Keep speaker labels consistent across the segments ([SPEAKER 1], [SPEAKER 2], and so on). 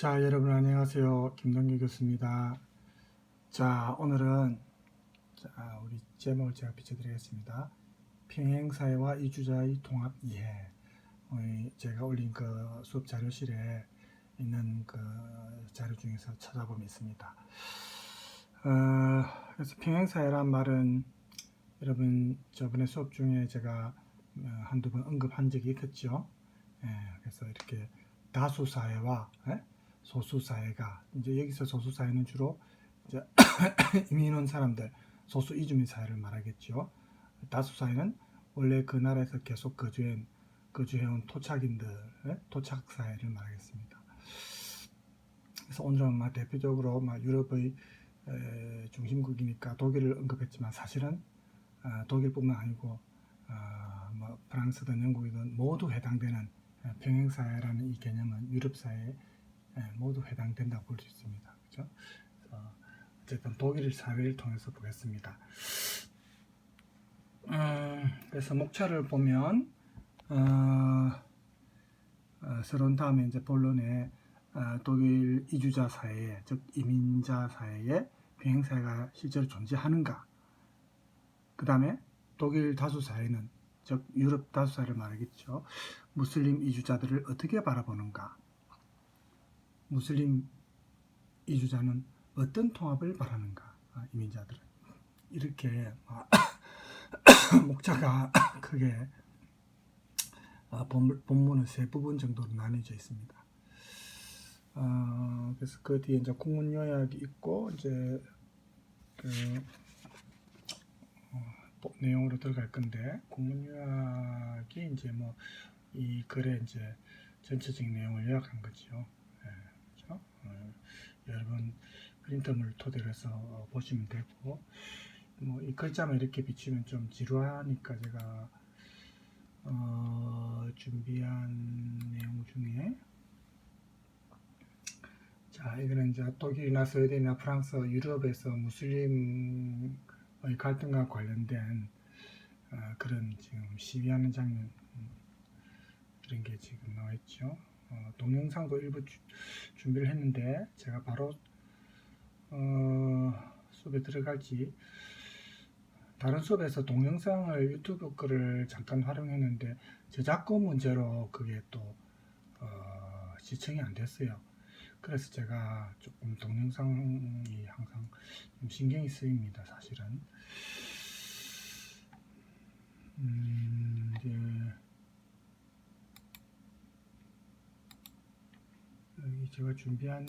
[SPEAKER 1] 자, 여러분 안녕하세요. 김동규 교수입니다. 자, 오늘은 우리 제목을 제가 비춰드리겠습니다. 평행사회와 이주자의 통합 이해. 제가 올린 그 수업 자료실에 있는 그 자료 중에서 찾아보면 있습니다. 그래서 평행사회란 말은 여러분 저번에 수업 중에 제가 한두 번 언급한 적이 있겠죠. 그래서 이렇게 다수사회와 소수사회가, 이제 여기서 소수사회는 주로 이제 이민 온 사람들, 소수 이주민 사회를 말하겠죠. 다수사회는 원래 그 나라에서 계속 거주해온 토착인들, 토착사회를 말하겠습니다. 그래서 오늘은 대표적으로 유럽의 중심국이니까 독일을 언급했지만 사실은 독일뿐만 아니고 프랑스든 영국이든 모두 해당되는 평행사회라는 이 개념은 유럽사회에 모두 해당된다고 볼 수 있습니다. 그렇죠? 어쨌든 독일 사회를 통해서 보겠습니다. 그래서 목차를 보면 서론 다음에 이제 본론에 독일 이주자 사회에, 즉 이민자 사회에 평행사회가 실제로 존재하는가, 그 다음에 독일 다수 사회는, 즉 유럽 다수 사회를 말하겠죠. 무슬림 이주자들을 어떻게 바라보는가, 무슬림 이주자는 어떤 통합을 바라는가, 이민자들은. 이렇게 목차가 크게 본문은 세 부분 정도로 나뉘어져 있습니다. 그래서 그 뒤에 이제 국문 요약이 있고, 이제 내용으로 들어갈 건데, 국문 요약이 이제 이 글의 이제 전체적인 내용을 요약한 거죠. 그렇죠? 여러분 프린터물 토대로 해서 보시면 되고, 이 글자만 이렇게 비치면 좀 지루하니까 제가 준비한 내용 중에, 자, 이거는 이제 독일이나 스웨덴이나 프랑스, 유럽에서 무슬림의 갈등과 관련된 그런 지금 시위하는 장면, 그런 게 지금 나와 있죠. 동영상도 일부 준비를 했는데 제가 바로 수업에 들어갈지, 다른 수업에서 동영상을 유튜브 거를 잠깐 활용했는데 저작권 문제로 그게 또 시청이 안 됐어요. 그래서 제가 조금 동영상이 항상 좀 신경이 쓰입니다, 사실은. 이제 여기 제가 준비한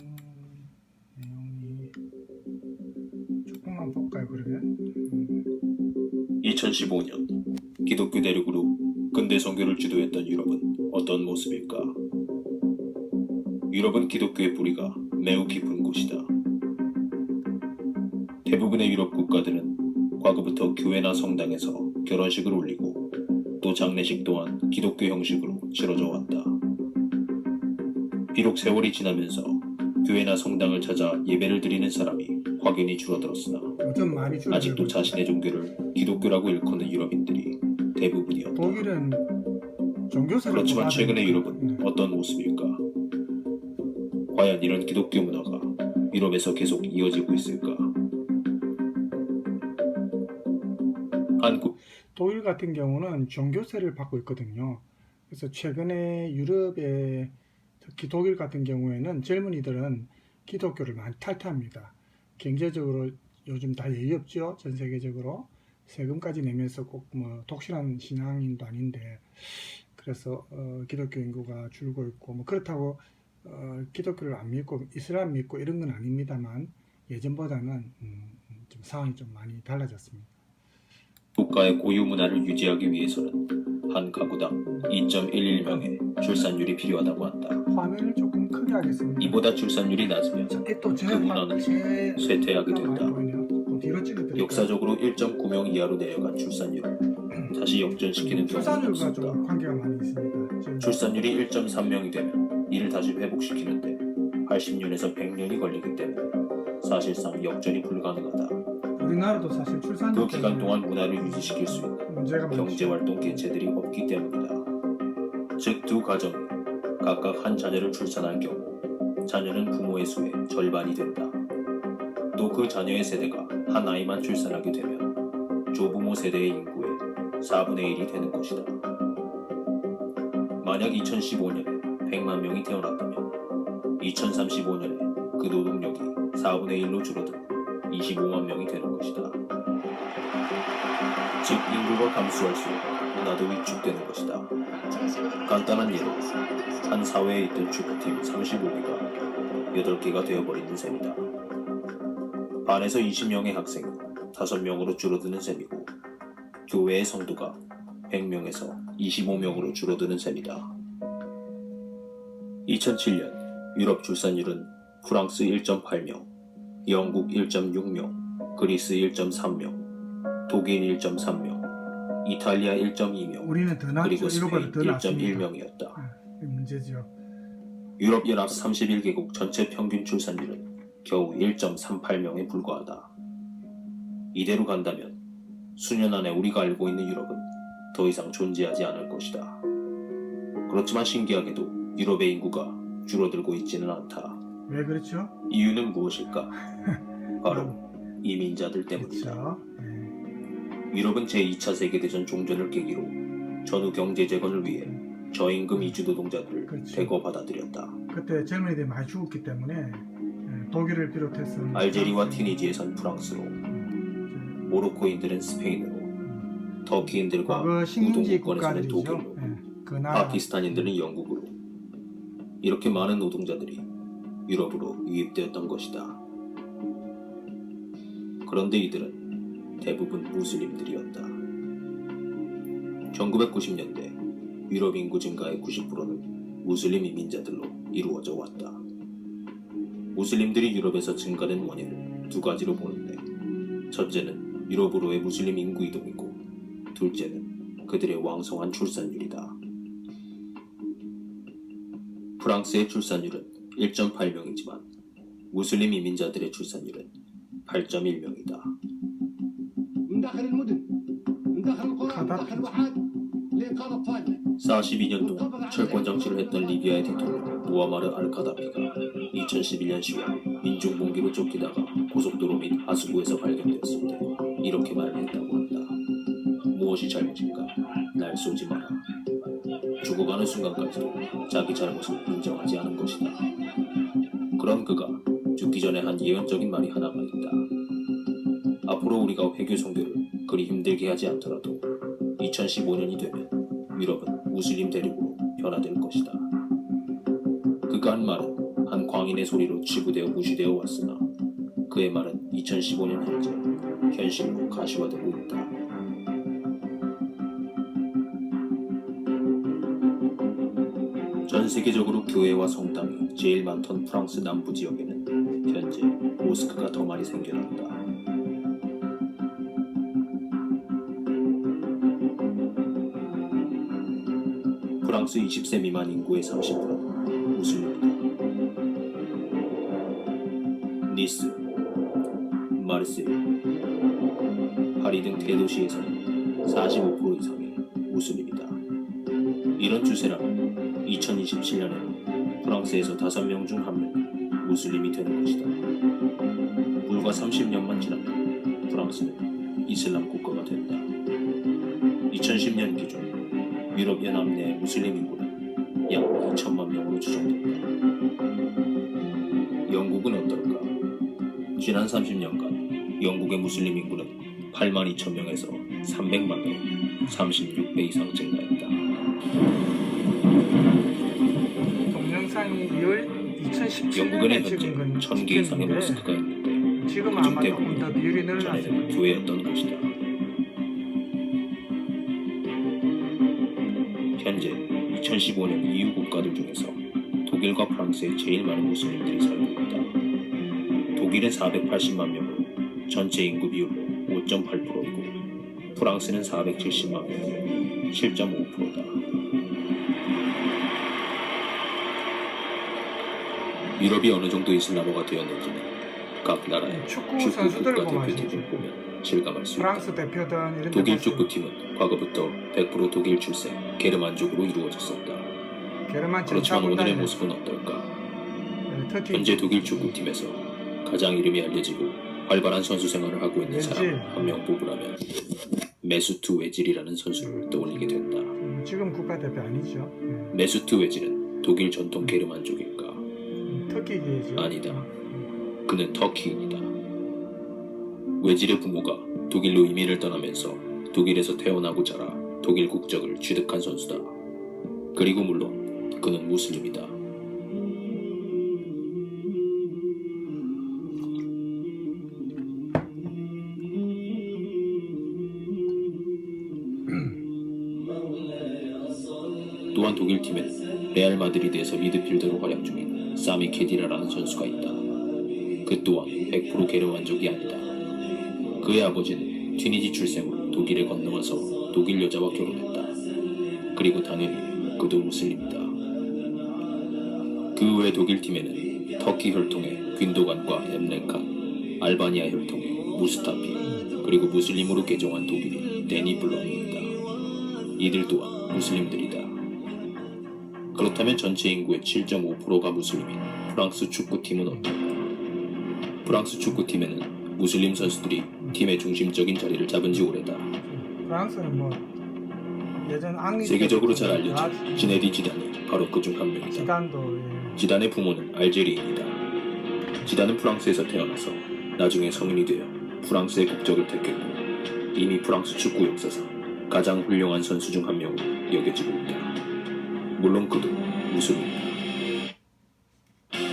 [SPEAKER 1] 내용이 조금만 볼까요, 그러면?
[SPEAKER 2] 2015년 기독교 대륙으로 근대 선교를 주도했던 유럽은 어떤 모습일까? 유럽은 기독교의 뿌리가 매우 깊은 곳이다. 대부분의 유럽 국가들은 과거부터 교회나 성당에서 결혼식을 올리고 또 장례식 또한 기독교 형식으로 치러져 왔다. 비록 세월이 지나면서 교회나 성당을 찾아 예배를 드리는 사람이 확연히 줄어들었으나
[SPEAKER 1] 요즘 많이 줄어들고
[SPEAKER 2] 아직도 자신의 종교를 기독교라고 일컫는 유럽인들이 대부분이었다.
[SPEAKER 1] 독일은 종교사를
[SPEAKER 2] 그렇지만 최근의
[SPEAKER 1] 뽑아야
[SPEAKER 2] 유럽은 어떤 모습일까? 과연 이런 기독교 문화가 유럽에서 계속 이어지고 있을까?
[SPEAKER 1] 독일 같은 경우는 종교세를 받고 있거든요. 그래서 최근에 유럽의, 특히 독일 같은 경우에는 젊은이들은 기독교를 많이 탈퇴합니다. 경제적으로 요즘 다 예의 없죠. 전 세계적으로 세금까지 내면서 꼭 독실한 신앙인도 아닌데, 그래서 기독교 인구가 줄고 있고, 그렇다고 기독교를 안 믿고 이슬람 믿고 이런 건 아닙니다만 예전보다는 좀 상황이 좀 많이 달라졌습니다.
[SPEAKER 2] 국가의 고유 문화를 유지하기 위해서는 한 가구당 2.11명의 출산율이 필요하다고 한다.
[SPEAKER 1] 화면을 조금 크게 하겠습니다.
[SPEAKER 2] 이보다 출산율이 낮으면 그 문화는 쇠퇴하게 된다. 역사적으로 1.9명 이하로 내려간 출산율을 다시 역전시키는 경우는 없습니다.
[SPEAKER 1] 관계가 많이 있습니다.
[SPEAKER 2] 출산율이 1.3명이 되면 이를 다시 회복시키는데 80년에서 100년이 걸리기 때문에 사실상 역전이 불가능하다.
[SPEAKER 1] 우리나라도 사실 출산율
[SPEAKER 2] 그 기간 동안 문화를 유지시킬 수 있는 경제활동 개체들이 없기 때문이다. 즉 두 가정이 각각 한 자녀를 출산할 경우 자녀는 부모의 수의 절반이 된다. 또 그 자녀의 세대가 한 아이만 출산하게 되면 조부모 세대의 인구의 4분의 1이 되는 것이다. 만약 2015년에 100만 명이 태어났다면 2035년에 그 노동력이 4분의 1로 줄어들어 25만 명이 되는 것이다. 즉 인구가 감소할수록 문화도 위축되는 것이다. 간단한 예로 한 사회에 있던 축구팀 35개가 8개가 되어버리는 셈이다. 반에서 20명의 학생이 5명으로 줄어드는 셈이고 교회의 성도가 100명에서 25명으로 줄어드는 셈이다. 2007년 유럽 출산율은 프랑스 1.8명, 영국 1.6명, 그리스 1.3명, 독일 1.3명, 이탈리아 1.2명,
[SPEAKER 1] 우리는 더 낫죠.
[SPEAKER 2] 그리고 스페인
[SPEAKER 1] 유럽보다 더 낫습니다.
[SPEAKER 2] 1.1명이었다.
[SPEAKER 1] 이 문제죠.
[SPEAKER 2] 유럽연합 31개국 전체 평균 출산율은 겨우 1.38명에 불과하다. 이대로 간다면 수년 안에 우리가 알고 있는 유럽은 더 이상 존재하지 않을 것이다. 그렇지만 신기하게도 유럽의 인구가 줄어들고 있지는 않다.
[SPEAKER 1] 왜 그렇죠?
[SPEAKER 2] 이유는 무엇일까? 바로 이민자들 때문이다.
[SPEAKER 1] 그렇죠. 네.
[SPEAKER 2] 유럽은 제2차 세계대전 종전을 계기로 전후 경제 재건을 위해 저임금 이주 노동자들을
[SPEAKER 1] 그렇죠.
[SPEAKER 2] 대거 받아들였다.
[SPEAKER 1] 그때 젊은이들이 많이 죽었기 때문에 독일을 비롯해서
[SPEAKER 2] 알제리와 튀니지에선 프랑스로, 모로코인들은 스페인으로, 터키인들과
[SPEAKER 1] 과거 식민지
[SPEAKER 2] 우동국권에서는
[SPEAKER 1] 국가들이죠.
[SPEAKER 2] 독일로,
[SPEAKER 1] 네. 그 나라
[SPEAKER 2] 파키스탄인들은 영국으로 이렇게 많은 노동자들이 유럽으로 유입되었던 것이다. 그런데 이들은 대부분 무슬림들이었다. 1990년대 유럽 인구 증가의 90%는 무슬림 이민자들로 이루어져 왔다. 무슬림들이 유럽에서 증가된 원인을 두 가지로 보는데, 첫째는 유럽으로의 무슬림 인구 이동이고, 둘째는 그들의 왕성한 출산율이다. 프랑스의 출산율은 1.8명이지만 무슬림 이민자들의 출산율은 8.1명이다. 42년 동안 철권 정치를 했던 리비아의 대통령 무아마르 알카다피가 2011년 10월 민중봉기로 쫓기다가 고속도로 및 하수구에서 발견되었을 때 이렇게 말했다고 한다. 무엇이 잘못인가? 날 쏘지 마라. 죽어가는 순간까지도 자기 잘못을 인정하지 않은 것이다. 그런 그가 죽기 전에 한 예언적인 말이 하나가 있다. 앞으로 우리가 회교 선교를 그리 힘들게 하지 않더라도 2015년이 되면 유럽은 무슬림 대륙으로 변화될 것이다. 그가 한 말은 한 광인의 소리로 치부되어 무시되어 왔으나 그의 말은 2015년 현재 현실로 가시화되고 있다. 전 세계적으로 교회와 성당이 제일 많던 프랑스 남부 지역에는 현재 모스크가 더 많이 생겨났다. 프랑스 20세 미만 인구의 30%는 무슬림이다. 니스, 마르세유, 파리 등 대도시에서는 45% 이상이 무슬림이다. 이런 추세라면 2027년에는 프랑스에서 5명 중 1명이 무슬림이 되는 것이다. 불과 30년만 지나면 프랑스는 이슬람 국가가 된다. 2010년 기준 유럽 연합 내 무슬림 인구는 약 2천만 명으로 추정된다. 영국은 어떨까? 지난 30년간 영국의 무슬림 인구는 8만 2천 명에서 300만 명, 36배 이상 증가했다.
[SPEAKER 1] 동영상이 2017년에
[SPEAKER 2] 영국에는 현재
[SPEAKER 1] 찍은 건
[SPEAKER 2] 1000개 이상의 모스크가 있는데
[SPEAKER 1] 지금
[SPEAKER 2] 그중
[SPEAKER 1] 아마 조금 더 비율이 늘어났을
[SPEAKER 2] 전에는
[SPEAKER 1] 거예요.
[SPEAKER 2] 교회였던 것이다. 현재 2015년 EU 국가들 중에서 독일과 프랑스에 제일 많은 무슬림들이 살고 있다. 독일은 480만 명으로 전체 인구 비율로 5.8%이고 프랑스는 470만 명으로 7.5%다. 유럽이 어느 정도 이슬람어가 되었는지는 각 나라의
[SPEAKER 1] 축구
[SPEAKER 2] 축구
[SPEAKER 1] 선수들
[SPEAKER 2] 국가
[SPEAKER 1] 보면
[SPEAKER 2] 대표팀을 보면 실감할 수 있다.
[SPEAKER 1] 프랑스 대표든 이런 데
[SPEAKER 2] 독일
[SPEAKER 1] 보세요.
[SPEAKER 2] 축구팀은 과거부터 100% 독일 출생 게르만족으로 이루어졌었다.
[SPEAKER 1] 게르만
[SPEAKER 2] 그렇지만 오늘의
[SPEAKER 1] 전차군단이
[SPEAKER 2] 모습은 어떨까?
[SPEAKER 1] 터키
[SPEAKER 2] 현재 독일 축구팀에서 가장 이름이 알려지고 활발한 선수 생활을 하고 있는 사람 한 명 뽑으라면 메수트 웨질이라는 선수를 떠올리게 된다.
[SPEAKER 1] 지금 국가대표 아니죠.
[SPEAKER 2] 메수트 웨질은 독일 전통 게르만족일까?
[SPEAKER 1] 터키계죠.
[SPEAKER 2] 아니다. 그는 터키인이다. 웨질의 부모가 독일로 이민을 떠나면서 독일에서 태어나고 자라 독일 국적을 취득한 선수다. 그리고 물론 그는 무슬림이다. 또한 독일 팀에는 레알 마드리드에서 미드필더로 활약 중인 사미 케디라라는 선수가 있다. 그 또한 100% 게르만족이 아니다. 그의 아버지는 튀니지 출생으로 독일에 건너와서 독일 여자와 결혼했다. 그리고 당연히 그도 무슬림이다. 그 외 독일 팀에는 터키 혈통의 균도간과 엠레칸, 알바니아 혈통의 무스타피, 그리고 무슬림으로 개종한 독일인 데니 블럼이 있다. 이들 또한 무슬림들이다. 그렇다면 전체 인구의 7.5%가 무슬림인 프랑스 축구팀은 어떨까? 프랑스 축구팀에는 무슬림 선수들이 팀의 중심적인 자리를 잡은 지 오래다.
[SPEAKER 1] 프랑스는 뭐 예전 앙리
[SPEAKER 2] 세계적으로 잘 알려진 지네디 지단이 바로 그중 한 명이다.
[SPEAKER 1] 지단도
[SPEAKER 2] 지단의 부모는 알제리인이다. 지단은 프랑스에서 태어나서 나중에 성인이 되어 프랑스의 국적을 택했고 이미 프랑스 축구 역사상 가장 훌륭한 선수 중 한 명으로 여겨지고 있다. 물론 그도 무슬림이다.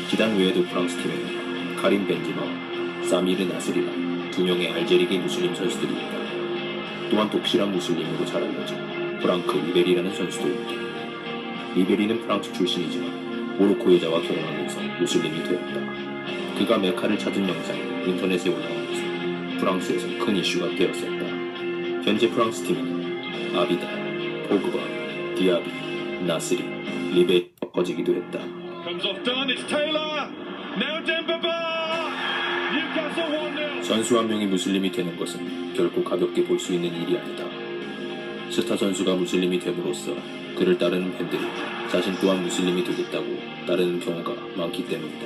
[SPEAKER 2] 지단 외에도 프랑스 팀에는 카림 벤지마와 사미르 나스리라 두 명의 알제리계 무슬림 선수들이 있다. 또한 독실한 무슬림으로 잘 알려진 프랑크 리베리라는 선수도 있다. 리베리는 프랑스 출신이지만 모로코 여자와 결혼하면서 무슬림이 되었다. 그가 메카를 찾은 영상이 인터넷에 올라오면서 프랑스에서 큰 이슈가 되었었다. 현재 프랑스 팀에는 아비달, 포그바, 디아비, 나스리, 리베리가 퍼지기도 했다.
[SPEAKER 3] Comes off done, it's Taylor. Now Dembaba. Newcastle 1-0.
[SPEAKER 2] 선수 한 명이 무슬림이 되는 것은 결코 가볍게 볼 수 있는 일이 아니다. 스타 선수가 무슬림이 됨으로써 그를 따르는 팬들이 자신 또한 무슬림이 되겠다고 따르는 경우가 많기 때문이다.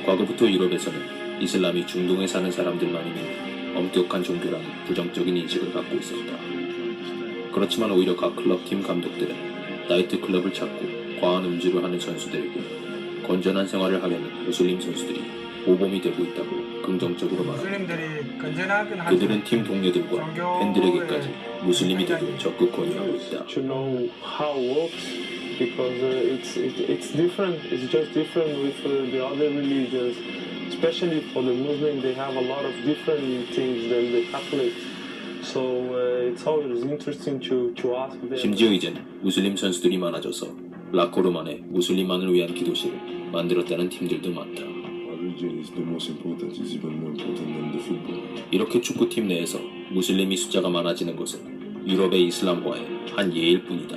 [SPEAKER 2] 과거부터 유럽에서는 이슬람이 중동에 사는 사람들만이 믿는 엄격한 종교라는 부정적인 인식을 갖고 있었다. 그렇지만 오히려 각 클럽 팀 감독들은 나이트클럽을 찾고 과한 음주를 하는 선수들에게 건전한 생활을 하려는 무슬림 선수들이 모범이 되고 있다고 긍정적으로 말한다.
[SPEAKER 1] 무슬림들이 건전하긴 하죠.
[SPEAKER 2] 그들은 팀 동료들과 팬들에게까지 무슬림이 되길 적극 권유하고 있다.
[SPEAKER 4] To know how it works because it's different. It's just different with the other religions, especially for the Muslim. They have a lot of different things than the Catholic. So it's always interesting to ask them.
[SPEAKER 2] 심지어 이제는 무슬림 선수들이 많아져서 라코르만의 무슬림만을 위한 기도실을 만들었다는 팀들도 많다. 이렇게 축구팀 내에서 무슬림이 숫자가 많아지는 것은 유럽의 이슬람화의 한 예일 뿐이다.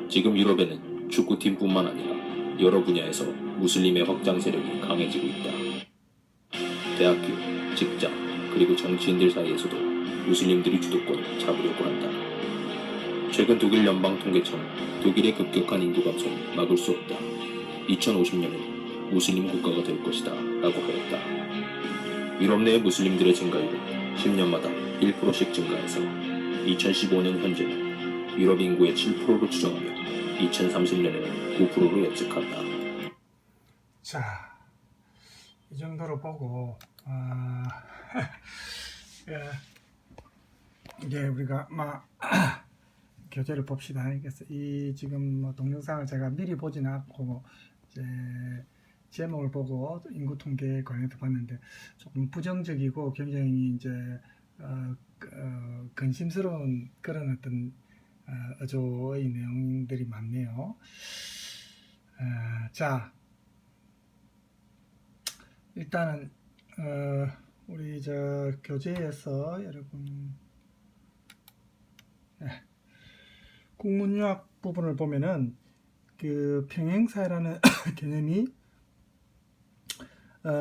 [SPEAKER 2] 지금 유럽에는 축구팀뿐만 아니라 여러 분야에서 무슬림의 확장 세력이 강해지고 있다. 대학교, 직장, 그리고 정치인들 사이에서도 무슬림들이 주도권을 잡으려고 한다. 최근 독일 연방통계청은 독일의 급격한 인구 감소를 막을 수 없다. 2050년에는 무슬림 국가가 될 것이다 라고 하였다. 유럽 내의 무슬림들의 증가율은 10년마다 1%씩 증가해서 2015년 현재는 유럽 인구의 7%로 추정하며 2030년에는 9%로 예측한다.
[SPEAKER 1] 자, 이 정도로 보고 이제 우리가 교재를 봅시다. 알겠어. 이 지금 뭐 동영상을 제가 미리 보진 않고 이제 제목을 보고 인구 통계에 관해서 봤는데 조금 부정적이고 굉장히 이제 근심스러운 그런 어떤 어조의 내용들이 많네요. 자, 일단은 우리 저 교재에서 여러분 국문유학 부분을 보면은 그 평행사회라는 개념이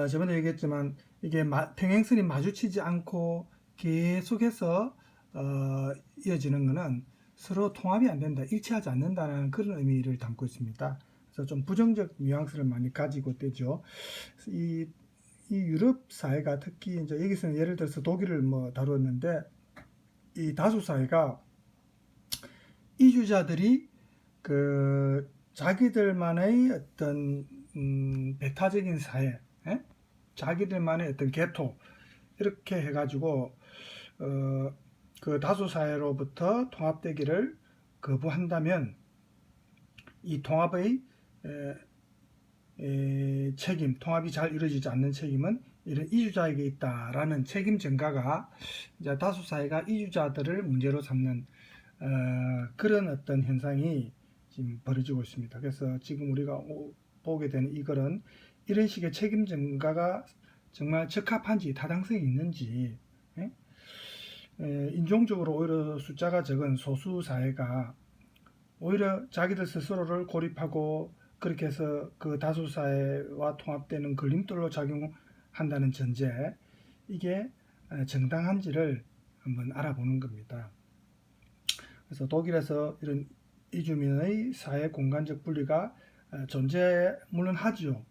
[SPEAKER 1] 저번에 얘기했지만 이게 평행선이 마주치지 않고 계속해서 이어지는 것은 서로 통합이 안 된다, 일치하지 않는다는 그런 의미를 담고 있습니다. 그래서 그래서 좀 부정적 뉘앙스를 많이 가지고 있죠. 이 유럽 사회가 특히 이제 여기서는 예를 들어서 독일을 뭐 다루었는데 이 다수 사회가 이주자들이 그 자기들만의 어떤 배타적인 사회, 예? 자기들만의 어떤 개토 이렇게 해가지고 그 다수 사회로부터 통합되기를 거부한다면 이 통합의 책임, 통합이 잘 이루어지지 않는 책임은 이런 이주자에게 있다라는 책임 전가가 이제 다수 사회가 이주자들을 문제로 삼는 그런 어떤 현상이 지금 벌어지고 있습니다. 그래서 지금 우리가 보게 되는 이 글은 이런 식의 책임 전가가 정말 적합한지 타당성이 있는지, 예? 인종적으로 오히려 숫자가 적은 소수 사회가 오히려 자기들 스스로를 고립하고 그렇게 해서 그 다수 사회와 통합되는 걸림돌로 작용한다는 전제, 이게 정당한지를 한번 알아보는 겁니다. 그래서 독일에서 이런 이주민의 사회 공간적 분리가 물론 하죠.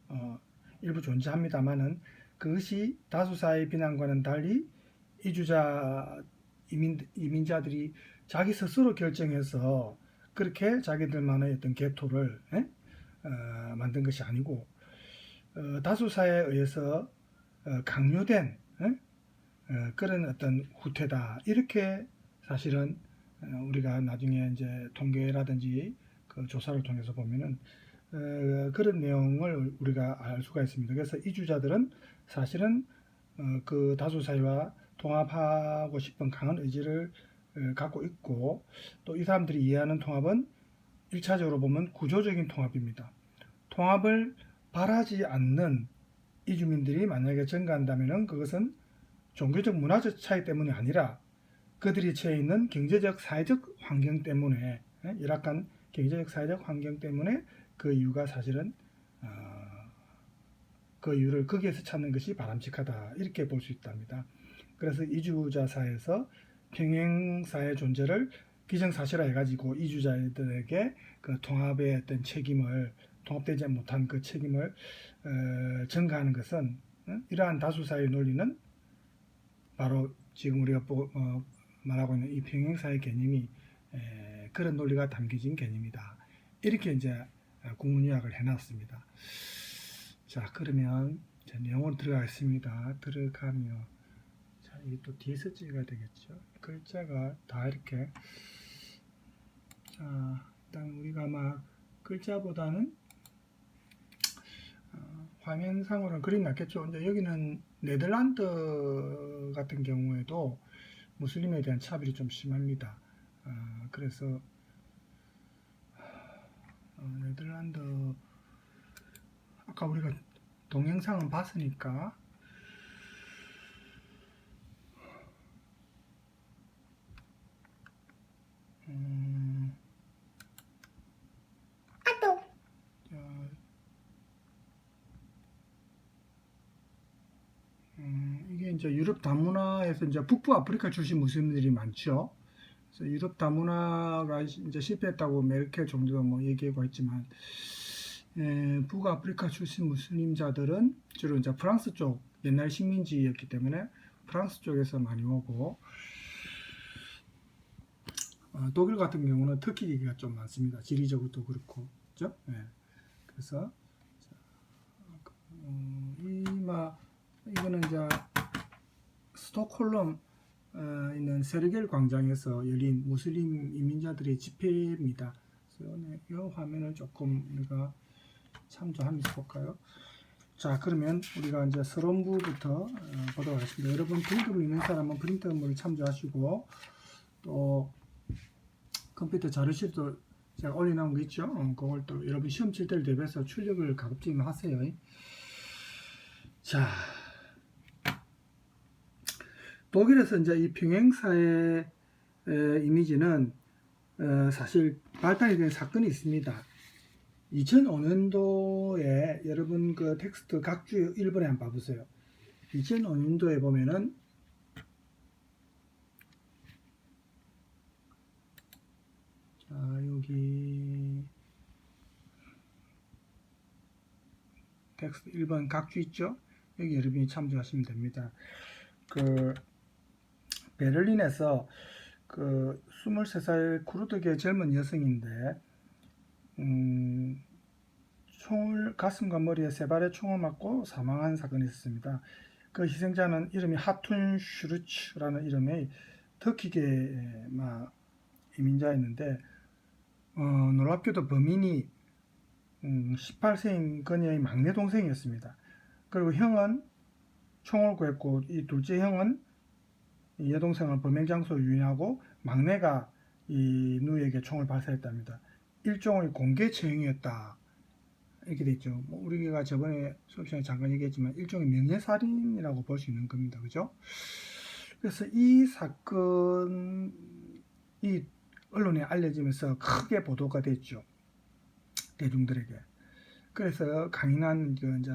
[SPEAKER 1] 일부 존재합니다만은 그것이 다수 사회의 비난과는 달리 이민자들이 자기 스스로 결정해서 그렇게 자기들만의 어떤 개토를 만든 것이 아니고 다수 사회에 의해서 강요된 그런 어떤 후퇴다, 이렇게 사실은 우리가 나중에 이제 통계라든지 그 조사를 통해서 보면은 그런 내용을 우리가 알 수가 있습니다. 그래서 이주자들은 사실은 그 다수 사회와 통합하고 싶은 강한 의지를 갖고 있고, 또 이 사람들이 이해하는 통합은 1차적으로 보면 구조적인 통합입니다. 통합을 바라지 않는 이주민들이 만약에 증가한다면 그것은 종교적 문화적 차이 때문이 아니라 그들이 처해 있는 경제적 사회적 환경 때문에, 열악한 경제적 사회적 환경 때문에 그 이유가 사실은 그 이유를 거기에서 찾는 것이 바람직하다, 이렇게 볼 수 있답니다. 그래서 이주자 사회에서 평행사회 존재를 기정사실화해 가지고 이주자들에게 그 통합의 어떤 책임을, 통합되지 못한 그 책임을 전가하는 것은 이러한 다수사회 논리는 바로 지금 우리가 말하고 있는 이 평행사회 개념이 그런 논리가 담겨진 개념이다, 이렇게 이제 국문 요약을 해놨습니다. 자, 그러면 내용으로 들어가겠습니다. 들어가면 자, 이게 또 뒤에서 찍어야 되겠죠. 글자가 다 이렇게, 자, 일단 우리가 막 글자보다는 화면상으로는 그림이 낫겠죠. 이제 여기는 네덜란드 같은 경우에도 무슬림에 대한 차별이 좀 심합니다. 그래서 네덜란드 아까 우리가 동영상은 봤으니까 이게 이제 유럽 다문화에서 이제 북부 아프리카 출신 무슬림들이 많죠. 그래서 유럽 다문화가 이제 실패했다고 메르켈 정도가 뭐 얘기하고 있지만, 북아프리카 출신 무슬림자들은 주로 이제 프랑스 쪽, 옛날 식민지였기 때문에 프랑스 쪽에서 많이 오고, 독일 같은 경우는 터키가 좀 많습니다. 지리적으로도 그렇고, 그죠? 그래서 이거는 이제 스톡홀름 있는 세르겔 광장에서 열린 무슬림 이민자들의 집회입니다. 그래서 이 화면을 조금 우리가 참조하면서 볼까요? 자, 그러면 우리가 이제 서론부부터 보도록 하겠습니다. 여러분 프린터를 있는 사람은 프린터물을 참조하시고, 또 컴퓨터 자료실도 제가 올려놓은 거 있죠? 그걸 또 여러분 시험 칠 때를 대비해서 출력을 가급적이면 하세요. 자, 독일에서 이제 이 평행사의 이미지는 사실 발달이 된 사건이 있습니다. 2005년도에 여러분 그 텍스트 각주 1번에 한번 봐보세요. 2005년도에 보면은 자, 여기 텍스트 1번 각주 있죠? 여기 여러분이 참조하시면 됩니다. 그 베를린에서 그 23살 쿠르드계 젊은 여성인데 총을 가슴과 머리에 3발의 총을 맞고 사망한 사건이 있었습니다. 그 희생자는 이름이 하툰 슈르츠라는 이름의 터키계 이민자였는데 놀랍게도 범인이 18세인 그녀의 막내 동생이었습니다. 그리고 형은 총을 구했고 이 둘째 형은 이 여동생을 범행 장소에 유인하고 막내가 이 누이에게 총을 발사했답니다. 일종의 공개 처형이었다. 이렇게 돼 있죠. 우리가 저번에 수업 시간에 잠깐 얘기했지만 일종의 명예살인이라고 볼 수 있는 겁니다. 그죠? 그래서 이 사건이 언론에 알려지면서 크게 보도가 됐죠. 대중들에게. 그래서 강인한 이제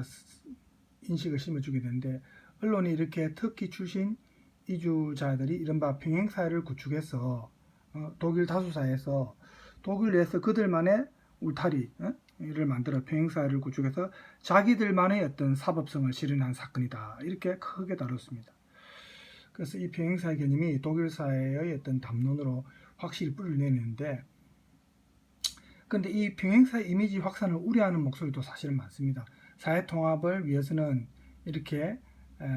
[SPEAKER 1] 인식을 심어주게 되는데 언론이 이렇게 터키 출신 이주자들이 이른바 평행사회를 구축해서 독일 다수사에서 독일 내에서 그들만의 울타리를 만들어 평행사회를 구축해서 자기들만의 어떤 사법성을 실현한 사건이다. 이렇게 크게 다뤘습니다. 그래서 이 평행사회 개념이 독일 사회의 어떤 담론으로 확실히 뿌리를 내는데 그런데 이 평행사회 이미지 확산을 우려하는 목소리도 사실은 많습니다. 사회 통합을 위해서는 이렇게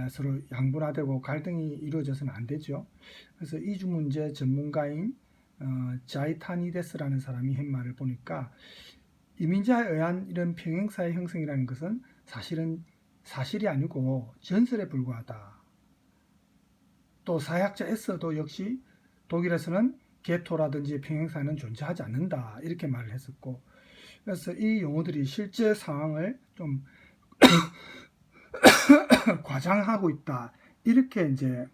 [SPEAKER 1] 서로 양분화되고 갈등이 이루어져서는 안 되죠. 그래서 이주 문제 전문가인 자이타니데스라는 사람이 한 말을 보니까 이민자에 의한 이런 평행사회 형성이라는 것은 사실은 사실이 아니고 전설에 불과하다. 또 사회학자 에서도 역시 독일에서는 게토라든지 평행사회는 존재하지 않는다. 이렇게 말을 했었고 그래서 이 용어들이 실제 상황을 좀 과장하고 있다. 이렇게 이제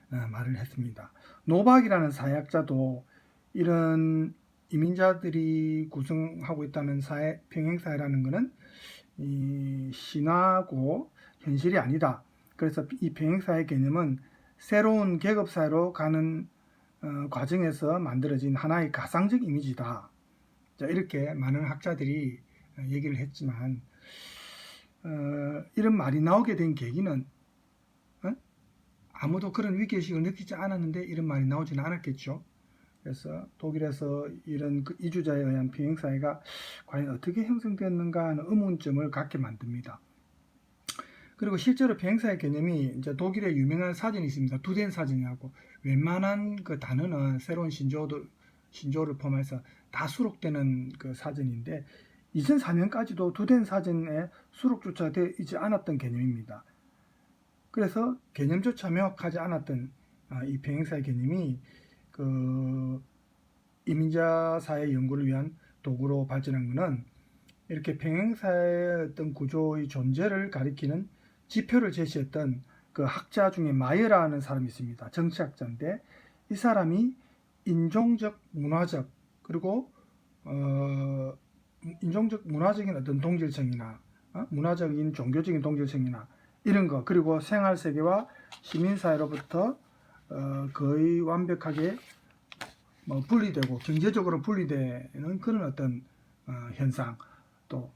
[SPEAKER 1] 말을 했습니다. 노박이라는 사회학자도 이런 이민자들이 구성하고 있다는 사회, 평행사회라는 것은 이 신화고 현실이 아니다. 그래서 이 평행사회 개념은 새로운 계급사회로 가는 과정에서 만들어진 하나의 가상적 이미지다. 자, 이렇게 많은 학자들이 얘기를 했지만 이런 말이 나오게 된 계기는 아무도 그런 위기의식을 느끼지 않았는데 이런 말이 나오지는 않았겠죠. 그래서 독일에서 이런 이주자에 의한 평행사회가 과연 어떻게 형성되었는가 하는 의문점을 갖게 만듭니다. 그리고 실제로 평행사회 개념이 이제 독일에 유명한 사전이 있습니다. 두덴 사전이라고 웬만한 그 단어는 새로운 신조어를 포함해서 다 수록되는 그 사전인데 2004년까지도 두덴 사전에 수록조차 되지 않았던 개념입니다. 그래서 개념조차 명확하지 않았던 이 평행사회 개념이 그 이민자 사회 연구를 위한 도구로 발전한 것은 이렇게 평행사회의 어떤 구조의 존재를 가리키는 지표를 제시했던 그 학자 중에 마이어라는 사람이 있습니다. 정치학자인데 이 사람이 인종적, 문화적 그리고 인종적, 문화적인 어떤 동질성이나 문화적인, 종교적인 동질성이나 이런 거 그리고 생활세계와 시민사회로부터 거의 완벽하게 분리되고 경제적으로 분리되는 그런 어떤 현상 또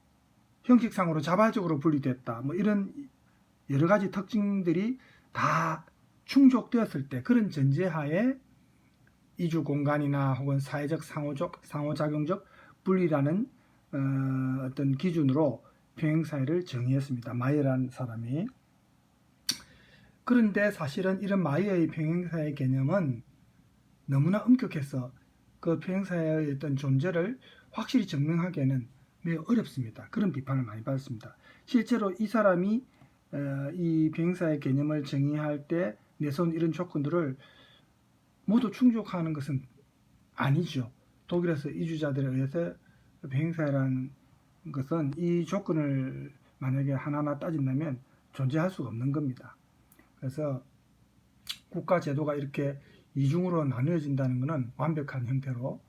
[SPEAKER 1] 형식상으로 자발적으로 분리됐다 이런 여러 가지 특징들이 다 충족되었을 때 그런 전제하에 이주 공간이나 혹은 사회적 상호작용적 분리라는 어떤 기준으로 평행사회를 정의했습니다. 마이어라는 사람이. 그런데 사실은 이런 마이어의 평행사회 개념은 너무나 엄격해서 그 평행사회의 어떤 존재를 확실히 증명하기에는 매우 어렵습니다. 그런 비판을 많이 받았습니다. 실제로 이 사람이 이 평행사회 개념을 정의할 때 내세운 이런 조건들을 모두 충족하는 것은 아니죠. 독일에서 이주자들에 의해서 평행사회라는 것은 이 조건을 만약에 하나하나 따진다면 존재할 수가 없는 겁니다. 그래서 국가 제도가 이렇게 이중으로 나누어진다는 것은 완벽한 형태로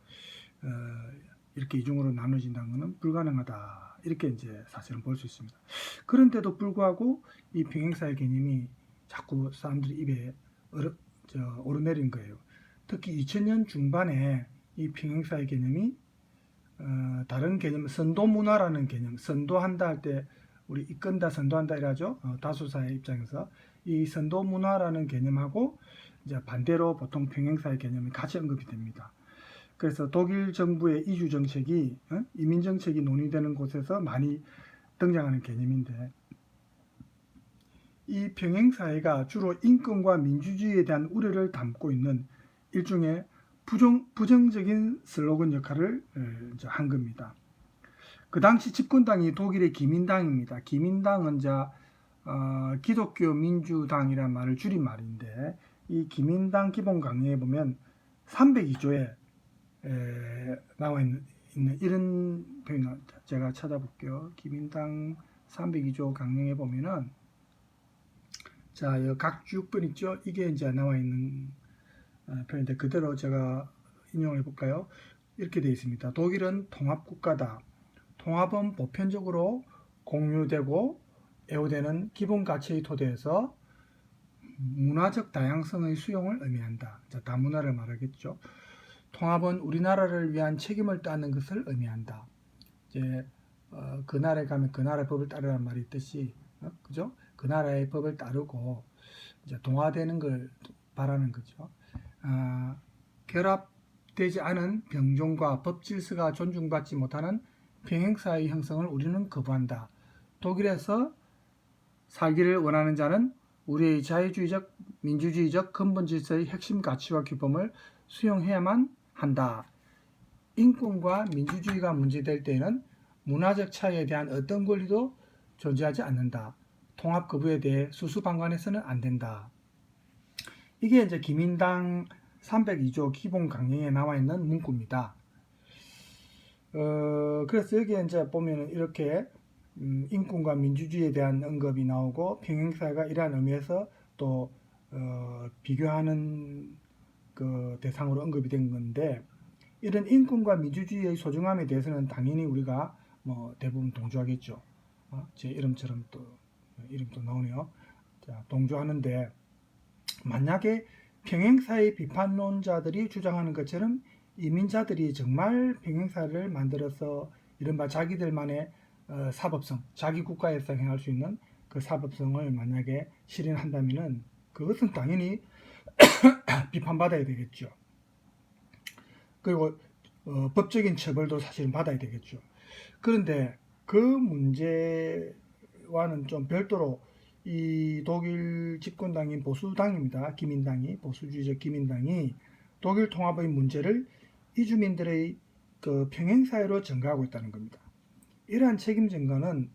[SPEAKER 1] 이렇게 이중으로 나누어진다는 것은 불가능하다. 이렇게 이제 사실은 볼 수 있습니다. 그런데도 불구하고 이 평행사회 개념이 자꾸 사람들이 입에 오르내린 거예요. 특히 2000년 중반에 이 평행사회 개념이 다른 개념, 선도 문화라는 개념, 선도한다 할 때 우리 이끈다, 선도한다 이라죠. 다수사의 입장에서 이 선도 문화라는 개념하고 이제 반대로 보통 평행사의 개념이 같이 언급이 됩니다. 그래서 독일 정부의 이주 정책이 이민 정책이 논의되는 곳에서 많이 등장하는 개념인데 이 평행사회가 주로 인권과 민주주의에 대한 우려를 담고 있는 일종의 부정적인 슬로건 역할을 이제 한 겁니다. 그 당시 집권당이 독일의 기민당입니다. 기민당은 기독교 민주당이라는 말을 줄인 말인데 이 기민당 기본 강령에 보면 302조에 나와 있는 이런 표현 제가 찾아볼게요. 기민당 302조 강령에 보면은 각 6번 있죠. 이게 이제 나와 있는 표현인데 그대로 제가 인용해 볼까요? 이렇게 되어 있습니다. 독일은 통합국가다. 통합은 보편적으로 공유되고 애호되는 기본 가치의 토대에서 문화적 다양성의 수용을 의미한다. 다문화를 말하겠죠. 통합은 우리나라를 위한 책임을 따는 것을 의미한다. 이제 그 나라에 가면 그 나라의 법을 따르라는 말이 있듯이, 그죠? 그 나라의 법을 따르고 이제 동화되는 걸 바라는 거죠. 결합되지 않은 병종과 법 질서가 존중받지 못하는 평행사의 형성을 우리는 거부한다. 독일에서 살기를 원하는 자는 우리의 자유주의적, 민주주의적 근본 질서의 핵심 가치와 규범을 수용해야만 한다. 인권과 민주주의가 문제될 때에는 문화적 차이에 대한 어떤 권리도 존재하지 않는다. 통합 거부에 대해 수수방관해서는 안 된다. 이게 이제 기민당 302조 기본 강령에 나와 있는 문구입니다. 그래서 여기에 이제 보면은 이렇게 인권과 민주주의에 대한 언급이 나오고 평행사회가 이러한 의미에서 또 비교하는 그 대상으로 언급이 된 건데 이런 인권과 민주주의의 소중함에 대해서는 당연히 우리가 뭐 대부분 동조하겠죠. 제 이름처럼 또 이름도 나오네요. 자, 동조하는데 만약에 평행사회 비판론자들이 주장하는 것처럼 이민자들이 정말 평행사회를 만들어서 이른바 자기들만의 사법성, 자기 국가에서 행할 수 있는 그 사법성을 만약에 실현한다면은 그것은 당연히 비판받아야 되겠죠. 그리고 법적인 처벌도 사실은 받아야 되겠죠. 그런데 그 문제와는 좀 별도로 이 독일 집권당인 보수당입니다. 기민당이 보수주의적 기민당이 독일 통합의 문제를 이주민들의 그 평행사회로 전가하고 있다는 겁니다. 이러한 책임 전가는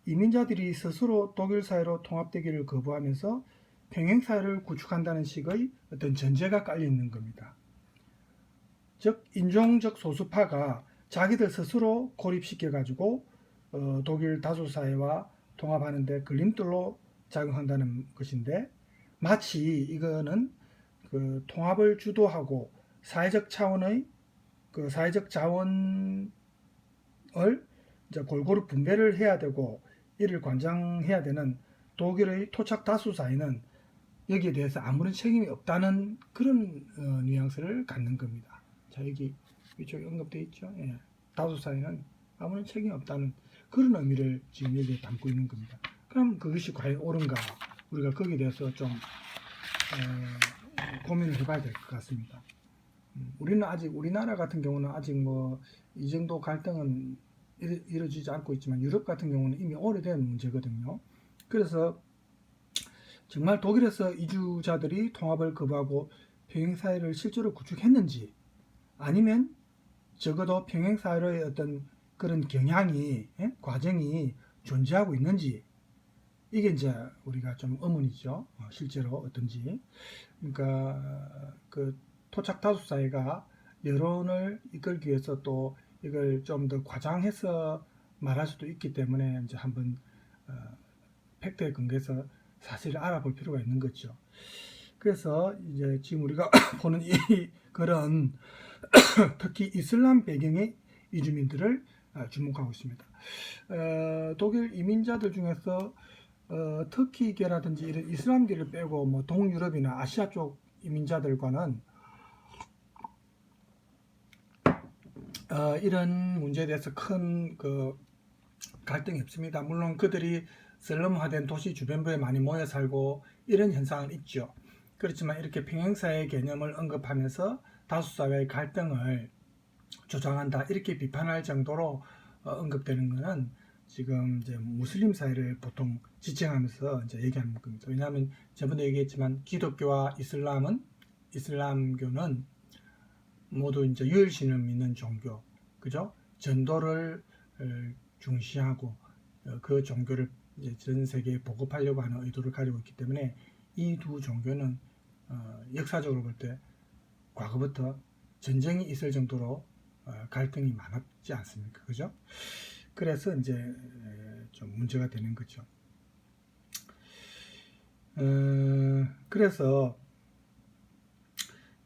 [SPEAKER 1] 이민자들이 스스로 독일 사회로 통합되기를 거부하면서 평행사회를 구축한다는 식의 어떤 전제가 깔려 있는 겁니다. 즉 인종적 소수파가 자기들 스스로 고립시켜가지고 독일 다수사회와 통합하는 데 걸림돌로 작용한다는 것인데 마치 이거는 그 통합을 주도하고 사회적 차원의 그 사회적 자원을 이제 골고루 분배를 해야 되고 이를 관장해야 되는 독일의 토착 다수 사회는 여기에 대해서 아무런 책임이 없다는 그런 뉘앙스를 갖는 겁니다. 자, 여기 위쪽에 언급되어 있죠. 예. 다수 사회는 아무런 책임이 없다는 그런 의미를 지금 여기에 담고 있는 겁니다. 그럼 그것이 과연 옳은가? 우리가 거기에 대해서 좀 고민을 해봐야 될 것 같습니다. 우리는 아직 우리나라 같은 경우는 아직 뭐 이 정도 갈등은 이루어지지 않고 있지만 유럽 같은 경우는 이미 오래된 문제거든요. 그래서 정말 독일에서 이주자들이 통합을 거부하고 평행사회를 실제로 구축했는지 아니면 적어도 평행사회로의 어떤 그런 경향이 과정이 존재하고 있는지 이게 이제 우리가 좀 의문이죠. 실제로 어떤지. 그러니까 그 토착 다수 사회가 여론을 이끌기 위해서 또 이걸 좀 더 과장해서 말할 수도 있기 때문에 이제 한번 팩트에 근거해서 사실을 알아볼 필요가 있는 거죠. 그래서 이제 지금 우리가 보는 이 그런 특히 이슬람 배경의 이주민들을 주목하고 있습니다. 독일 이민자들 중에서 터키계라든지 이런 이슬람계를 빼고 뭐 동유럽이나 아시아 쪽 이민자들과는 이런 문제에 대해서 큰 갈등이 없습니다. 물론 그들이 슬럼화된 도시 주변부에 많이 모여 살고 이런 현상은 있죠. 그렇지만 이렇게 평행사회 개념을 언급하면서 다수사회의 갈등을 조장한다 이렇게 비판할 정도로 언급되는 것은 지금 이제 무슬림 사회를 보통 지칭하면서 이제 얘기하는 겁니다. 왜냐하면 저번에 얘기했지만 기독교와 이슬람교는 모두 이제 유일신을 믿는 종교, 그죠? 전도를 중시하고 그 종교를 이제 전 세계에 보급하려고 하는 의도를 가지고 있기 때문에 이 두 종교는 역사적으로 볼 때 과거부터 전쟁이 있을 정도로 갈등이 많았지 않습니까? 그죠? 그래서 이제 좀 문제가 되는 거죠. 그래서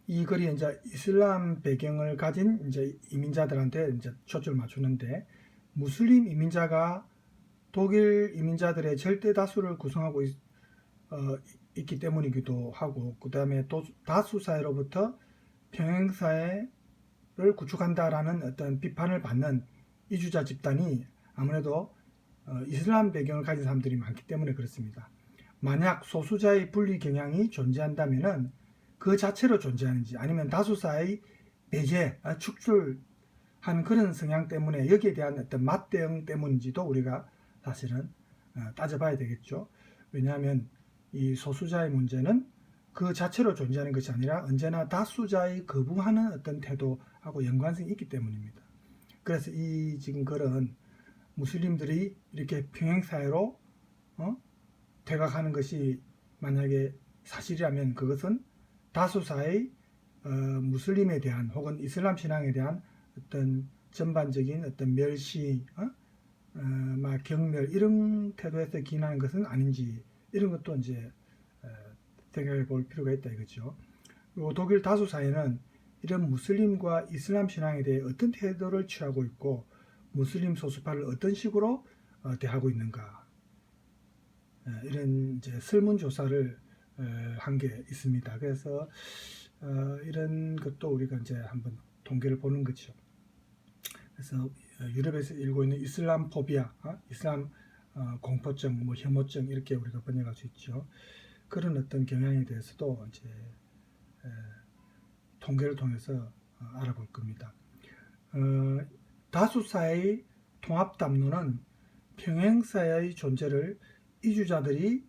[SPEAKER 1] 이 글이 이제 이슬람 배경을 가진 이제 이민자들한테 이제 초점을 맞추는데 무슬림 이민자가 독일 이민자들의 절대 다수를 구성하고 있기 때문이기도 하고 그 다음에 또 다수 사회로부터 평행사회를 구축한다라는 어떤 비판을 받는 이주자 집단이 아무래도 이슬람 배경을 가진 사람들이 많기 때문에 그렇습니다. 만약 소수자의 분리 경향이 존재한다면은 그 자체로 존재하는지 아니면 다수사의 배제, 축출하는 그런 성향 때문에 여기에 대한 어떤 맞대응 때문인지도 우리가 사실은 따져봐야 되겠죠. 왜냐하면 이 소수자의 문제는 그 자체로 존재하는 것이 아니라 언제나 다수자의 거부하는 어떤 태도하고 연관성이 있기 때문입니다. 그래서 이 지금 글은 무슬림들이 이렇게 평행사회로 퇴각하는 것이 만약에 사실이라면 그것은 다수사의 무슬림에 대한 혹은 이슬람 신앙에 대한 어떤 전반적인 어떤 멸시, 막 경멸 이런 태도에서 기인하는 것은 아닌지 이런 것도 이제 생각해 볼 필요가 있다 이거죠. 그리고 독일 다수사회는 이런 무슬림과 이슬람 신앙에 대해 어떤 태도를 취하고 있고 무슬림 소수파를 어떤 식으로 대하고 있는가 이런 이제 설문조사를 한 게 있습니다. 그래서 이런 것도 우리가 이제 한번 통계를 보는 거죠. 그래서 유럽에서 일고 있는 이슬람 포비아, 이슬람 공포증, 뭐 혐오증 이렇게 우리가 번역할 수 있죠. 그런 어떤 경향에 대해서도 이제 통계를 통해서 알아볼 겁니다. 다수사의 통합 담론은 평행사의 존재를 이주자들이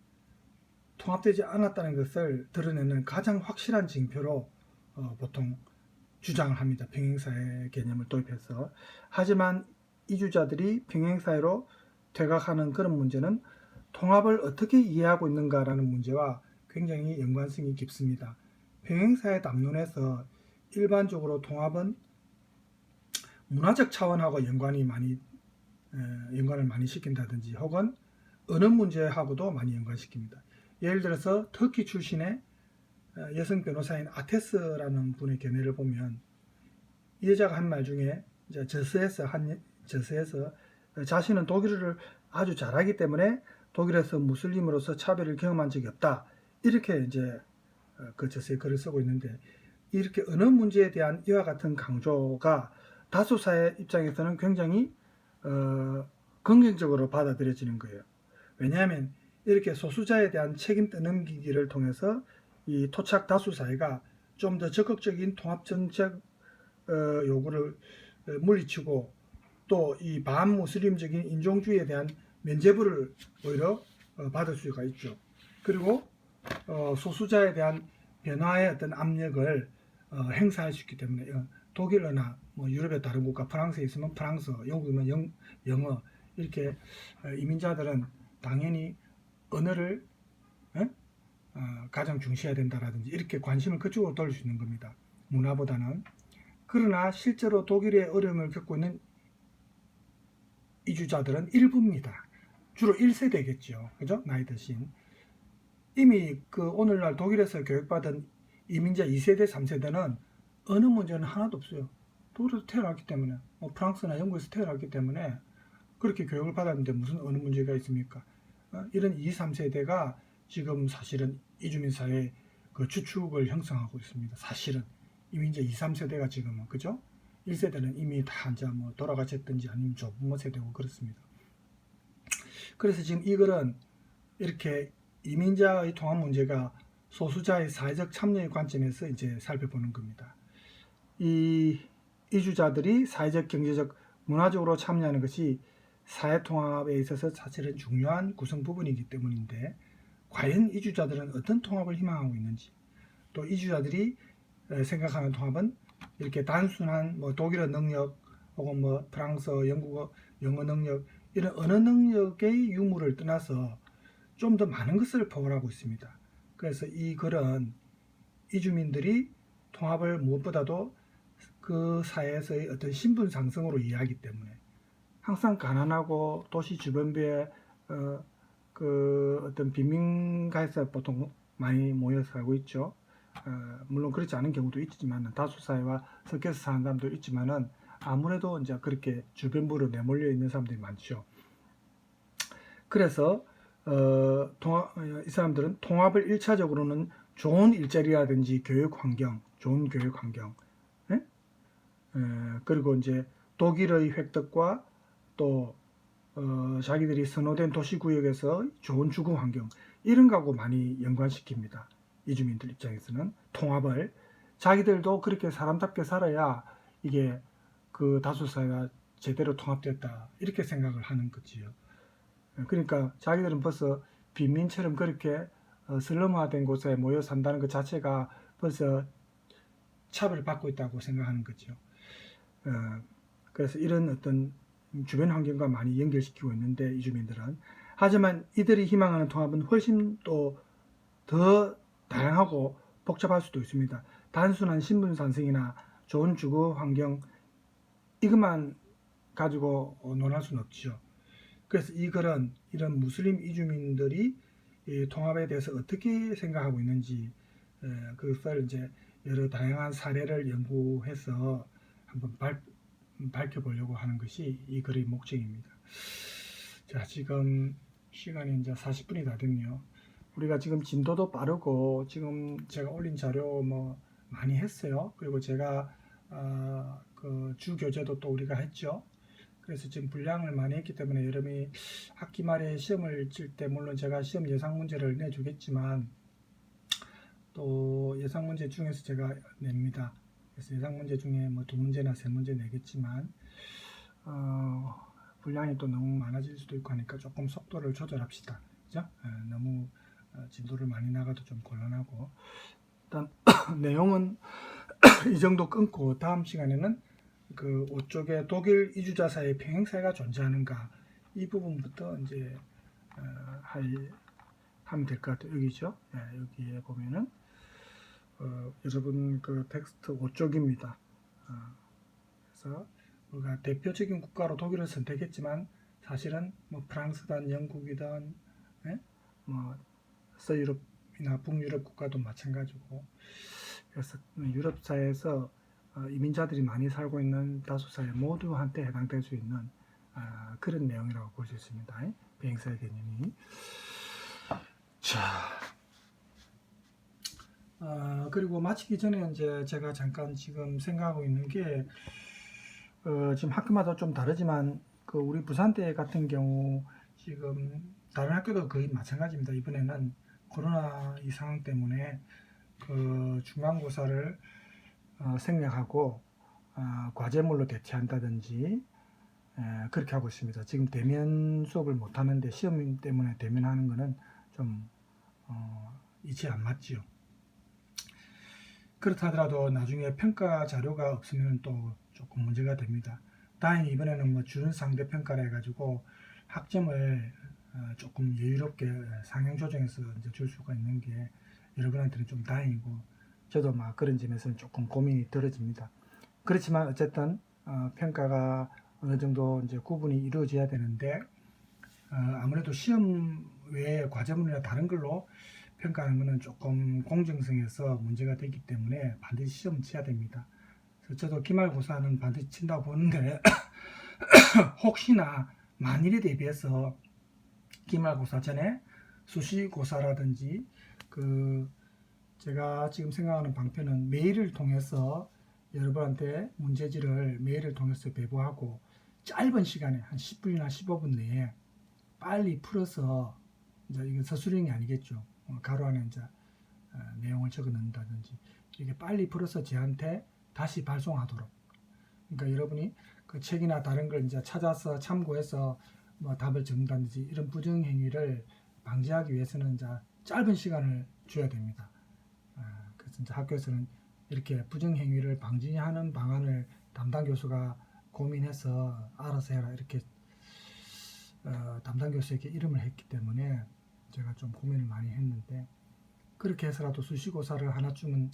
[SPEAKER 1] 통합되지 않았다는 것을 드러내는 가장 확실한 징표로 보통 주장을 합니다. 평행사회 개념을 도입해서. 하지만 이주자들이 평행사회로 퇴각하는 그런 문제는 통합을 어떻게 이해하고 있는가라는 문제와 굉장히 연관성이 깊습니다. 평행사회 담론에서 일반적으로 통합은 문화적 차원하고 연관을 많이 시킨다든지 혹은 어느 문제하고도 많이 연관시킵니다. 예를 들어서 터키 출신의 여성 변호사인 아테스라는 분의 견해를 보면 이 여자가 한 말 중에 저서에서 자신은 독일어를 아주 잘하기 때문에 독일에서 무슬림으로서 차별을 경험한 적이 없다. 이렇게 이제 그 저서에 글을 쓰고 있는데 이렇게 어느 문제에 대한 이와 같은 강조가 다수사의 입장에서는 굉장히 긍정적으로 받아들여지는 거예요. 왜냐하면 이렇게 소수자에 대한 책임 떠넘기기를 통해서 이 토착 다수사회가 좀 더 적극적인 통합 정책 요구를 물리치고 또 이 반무슬림적인 인종주의에 대한 면죄부를 오히려 받을 수가 있죠. 그리고 소수자에 대한 변화의 어떤 압력을 행사할 수 있기 때문에 독일어나 뭐 유럽의 다른 국가 프랑스에 있으면 프랑스어, 영국이면 영어 이렇게 이민자들은 당연히 언어를 가장 중시해야 된다라든지 이렇게 관심을 그쪽으로 돌릴 수 있는 겁니다. 문화보다는. 그러나 실제로 독일의 어려움을 겪고 있는 이주자들은 일부입니다. 주로 1세대겠죠. 그죠? 나이 드신. 이미 오늘날 독일에서 교육받은 이민자 2세대, 3세대는 어느 문제는 하나도 없어요. 독일에서 태어났기 때문에, 프랑스나 영국에서 태어났기 때문에 그렇게 교육을 받았는데 무슨 어느 문제가 있습니까? 이런 2, 3세대가 지금 사실은 이주민 사회의 그 주축을 형성하고 있습니다. 사실은 이민자 2, 3세대가 지금은 그죠? 1세대는 이미 다 이제 뭐 돌아가셨든지 아니면 조부모 세대고 그렇습니다. 그래서 지금 이 글은 이렇게 이민자의 통합 문제가 소수자의 사회적 참여의 관점에서 이제 살펴보는 겁니다. 이 이주자들이 사회적, 경제적, 문화적으로 참여하는 것이 사회 통합에 있어서 사실은 중요한 구성 부분이기 때문인데, 과연 이주자들은 어떤 통합을 희망하고 있는지, 또 이주자들이 생각하는 통합은 이렇게 단순한 뭐 독일어 능력 혹은 뭐 프랑스어, 영국어, 영어 능력 이런 언어 능력의 유무를 떠나서 좀 더 많은 것을 포괄하고 있습니다. 그래서 이 글은 이주민들이 통합을 무엇보다도 그 사회에서의 어떤 신분 상승으로 이해하기 때문에, 항상 가난하고 도시 주변부에 그 어떤 빈민가에서 보통 많이 모여 살고 있죠. 물론 그렇지 않은 경우도 있지만, 다수 사회와 섞여서 사는 사람도 있지만은 아무래도 이제 그렇게 주변부로 내몰려 있는 사람들이 많죠. 그래서 이 사람들은 통합을 1차적으로는 좋은 일자리라든지 교육 환경, 좋은 교육 환경, 그리고 이제 독일의 획득과 또 자기들이 선호된 도시구역에서 좋은 주거 환경, 이런 거하고 많이 연관시킵니다. 이주민들 입장에서는 통합을, 자기들도 그렇게 사람답게 살아야 이게 그 다수사회가 제대로 통합됐다, 이렇게 생각을 하는 거지요. 그러니까 자기들은 벌써 빈민처럼 그렇게 슬럼화된 곳에 모여 산다는 것 자체가 벌써 차별받고 있다고 생각하는 거죠. 그래서 이런 어떤 주변 환경과 많이 연결시키고 있는데, 이주민들은. 하지만 이들이 희망하는 통합은 훨씬 또 더 다양하고 복잡할 수도 있습니다. 단순한 신분 상승이나 좋은 주거 환경, 이것만 가지고 논할 수는 없죠. 그래서 이 글은 이런 무슬림 이주민들이 이 통합에 대해서 어떻게 생각하고 있는지, 그것을 이제 여러 다양한 사례를 연구해서 한번 밝혀보려고 하는 것이 이 글의 목적입니다. 자, 지금 시간이 이제 40분이 다 됐네요. 우리가 지금 진도도 빠르고, 지금 제가 올린 자료 뭐 많이 했어요. 그리고 제가 그 주교재도 또 우리가 했죠. 그래서 지금 분량을 많이 했기 때문에 여러분이 학기 말에 시험을 칠 때, 물론 제가 시험 예상 문제를 내주겠지만 또 예상 문제 중에서 제가 냅니다. 그래서 예상 문제 중에 뭐 2문제나 3문제 내겠지만 분량이 또 너무 많아질 수도 있고 하니까 조금 속도를 조절합시다. 그죠? 너무 진도를 많이 나가도 좀 곤란하고, 일단 내용은 이 정도 끊고 다음 시간에는 그 5쪽에 독일 이주자 사이의 평행사회가 존재하는가, 이 부분부터 이제 하면 될 것 같아요. 여기죠. 여기에 보면은 여러분 그 텍스트 5쪽입니다. 그래서 우리가 대표적인 국가로 독일을 선택했지만 사실은 뭐 프랑스든 영국이든 뭐 서유럽이나 북유럽 국가도 마찬가지고, 그래서 유럽 사회에서 이민자들이 많이 살고 있는 다수사회 모두한테 해당될 수 있는 그런 내용이라고 볼 수 있습니다. 비행사회 개념이. 자, 그리고 마치기 전에 이제 제가 잠깐 지금 생각하고 있는 게, 지금 학교마다 좀 다르지만 그 우리 부산대 같은 경우 지금 다른 학교도 거의 마찬가지입니다. 이번에는 코로나 이 상황 때문에 그 중간고사를 생략하고 과제물로 대체한다든지 그렇게 하고 있습니다. 지금 대면 수업을 못 하는데 시험 때문에 대면하는 거는 좀 이치에 안 맞지요. 그렇다 하더라도 나중에 평가 자료가 없으면 또 조금 문제가 됩니다. 다행히 이번에는 뭐 주는 상대 평가를 해가지고 학점을 조금 여유롭게 상향 조정해서 이제 줄 수가 있는 게 여러분한테는 좀 다행이고, 저도 막 그런 점에서는 조금 고민이 덜어집니다. 그렇지만 어쨌든 평가가 어느 정도 이제 구분이 이루어져야 되는데, 아무래도 시험 외에 과제물이나 다른 걸로 평가하는 것은 조금 공정성에서 문제가 되기 때문에 반드시 시험 치야 됩니다. 그래서 저도 기말고사는 반드시 친다고 보는데 혹시나 만일에 대비해서 기말고사 전에 수시고사라든지, 그 제가 지금 생각하는 방편은 메일을 통해서 여러분한테 문제지를 메일을 통해서 배부하고 짧은 시간에 한 10분이나 15분 내에 빨리 풀어서 이제 이게 서술형이 아니겠죠. 가로 안에 이제 내용을 적어 넣는다든지 이게 빨리 풀어서 저한테 다시 발송하도록. 그러니까 여러분이 그 책이나 다른 걸 이제 찾아서 참고해서 뭐 답을 적는다든지 이런 부정 행위를 방지하기 위해서는 이제 짧은 시간을 줘야 됩니다. 그래서 이제 학교에서는 이렇게 부정 행위를 방지하는 방안을 담당 교수가 고민해서 알아서 해라 이렇게 담당 교수에게 이름을 했기 때문에 제가 좀 고민을 많이 했는데 그렇게 해서라도 수시고사를 하나쯤은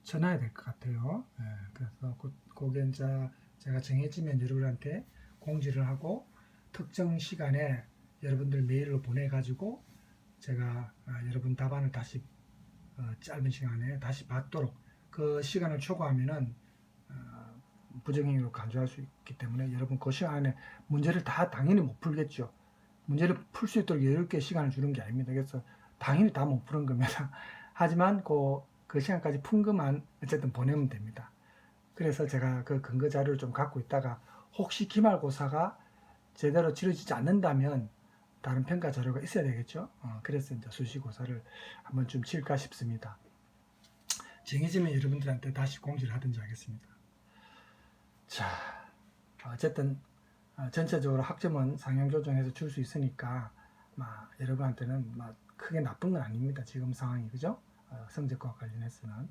[SPEAKER 1] 쳐놔야 될 것 같아요. 그래서 그게 이제 제가 정해지면 여러분한테 공지를 하고 특정 시간에 여러분들 메일로 보내가지고 제가 여러분 답안을 다시 짧은 시간에 다시 받도록 그 시간을 초과하면은 부정행위로 간주할 수 있기 때문에 여러분 그 시간 안에 문제를 다 당연히 못 풀겠죠. 문제를 풀 수 있도록 여유롭게 시간을 주는 게 아닙니다. 그래서 당연히 다 못 푸는 겁니다. 하지만 그 시간까지 푼 것만 어쨌든 보내면 됩니다. 그래서 제가 그 근거 자료를 좀 갖고 있다가 혹시 기말고사가 제대로 치러지지 않는다면 다른 평가 자료가 있어야 되겠죠. 그래서 이제 수시고사를 한번 좀 칠까 싶습니다. 정해지면 여러분들한테 다시 공지를 하든지 하겠습니다. 자, 어쨌든 전체적으로 학점은 상향 조정해서 줄 수 있으니까 여러분한테는 크게 나쁜 건 아닙니다. 지금 상황이 그죠? 성적과 관련해서는.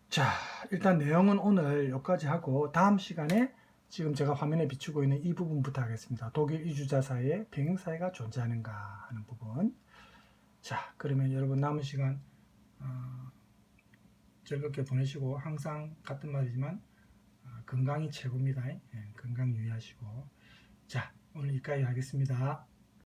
[SPEAKER 1] 자, 일단 내용은 오늘 여기까지 하고 다음 시간에 지금 제가 화면에 비추고 있는 이 부분부터 하겠습니다. 독일 이주자 사이에 병행 사이가 존재하는가 하는 부분. 자, 그러면 여러분 남은 시간 즐겁게 보내시고 항상 같은 말이지만 건강이 최고입니다. 건강 유의하시고. 자, 오늘 여기까지 하겠습니다.